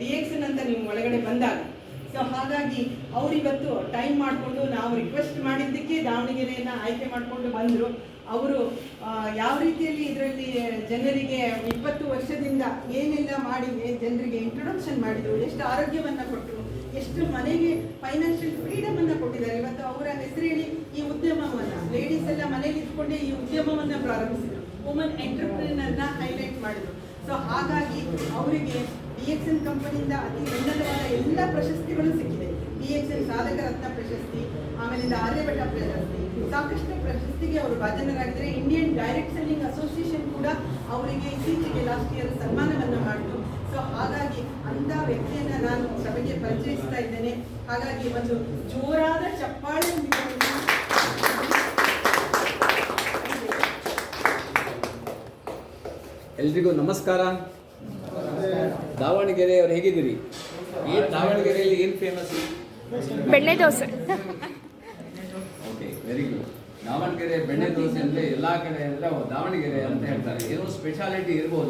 DXN ಅಂತ ನೀವು ಒಳಗಡೆ ಬಂದಾಗ. ಸೊ ಹಾಗಾಗಿ ಅವರಿವತ್ತು ಟೈಮ್ ಮಾಡಿಕೊಂಡು ನಾವು ರಿಕ್ವೆಸ್ಟ್ ಮಾಡಿದ್ದಕ್ಕೆ ದಾವಣಗೆರೆಯನ್ನು ಆಯ್ಕೆ ಮಾಡಿಕೊಂಡು ಬಂದರು. ಅವರು ಯಾವ ರೀತಿಯಲ್ಲಿ ಇದರಲ್ಲಿ ಜನರಿಗೆ 20 ವರ್ಷದಿಂದ ಏನೆಲ್ಲ ಮಾಡಿ ಜನರಿಗೆ ಇಂಟ್ರೊಡಕ್ಷನ್ ಮಾಡಿದರು, ಎಷ್ಟು ಆರೋಗ್ಯವನ್ನು ಕೊಟ್ಟರು, ಎಷ್ಟು ಮನೆಗೆ ಫೈನಾನ್ಷಿಯಲ್ ಫ್ರೀಡಮನ್ನು ಕೊಟ್ಟಿದ್ದಾರೆ. ಇವತ್ತು ಅವರ ಹೆಸರು ಹೇಳಿ ಈ ಉದ್ಯಮವನ್ನು ಲೇಡೀಸ್ ಎಲ್ಲ ಮನೇಲಿ ಇಟ್ಕೊಂಡೇ ಈ ಉದ್ಯಮವನ್ನು ಪ್ರಾರಂಭಿಸಿದರು. ವುಮನ್ ಎಂಟರ್ಪ್ರಿನರ್ನ ಹೈಲೈಟ್ ಮಾಡಿದರು. ಸೊ ಹಾಗಾಗಿ ಅವರಿಗೆ DXN ಕಂಪನಿಯಿಂದ ಅತಿ ಉನ್ನತವಾದ ಎಲ್ಲ ಪ್ರಶಸ್ತಿಗಳು ಸಿಕ್ಕಿದೆ. DXN ಸಾಧಕ ರತ್ನ ಪ್ರಶಸ್ತಿ, ಆಮೇಲಿಂದ ಆರ್ಯಭಟ ಪ್ರಶಸ್ತಿ, ಸಾಕಷ್ಟು ಪ್ರಶಸ್ತಿಗೆ ಅವರು ಭಾಜನರಾಗಿದ್ದಾರೆ. ಇಂಡಿಯನ್ ಡೈರೆಕ್ಟ್ ಸೆಲ್ಲಿಂಗ್ ಅಸೋಸಿಯೇಷನ್ ಕೂಡ ಅವರಿಗೆ ಇತ್ತೀಚೆಗೆ ಲಾಸ್ಟ್ ಇಯರ್ ಸನ್ಮಾನವನ್ನು ಮಾಡಿತು. ಸೊ ಹಾಗಾಗಿ ಅಂಥ ವ್ಯಕ್ತಿಯನ್ನು ನಾನು ಸಭೆಗೆ ಪರಿಚಯಿಸ್ತಾ ಇದ್ದೇನೆ. ಹಾಗಾಗಿ ಒಂದು ಜೋರಾದ ಚಪ್ಪಾಳೆ. ಎಲ್ರಿಗೂ ನಮಸ್ಕಾರ. ದಾವಣಗೆರೆಯವರು ಹೇಗಿದ್ದೀರಿ? ದಾವಣಗೆರೆಯಲ್ಲಿ ಏನು ಫೇಮಸ್? ಬೆಣ್ಣೆ dosa. Okay, very good. Davanagere ಬೆಣ್ಣೆ ದೋಸೆ ಅಂದರೆ ಎಲ್ಲ ಕಡೆ ಎಲ್ಲ ದಾವಣಗೆರೆ ಅಂತ ಹೇಳ್ತಾರೆ. ಏನೋ ಸ್ಪೆಷಾಲಿಟಿ ಇರ್ಬೋದು.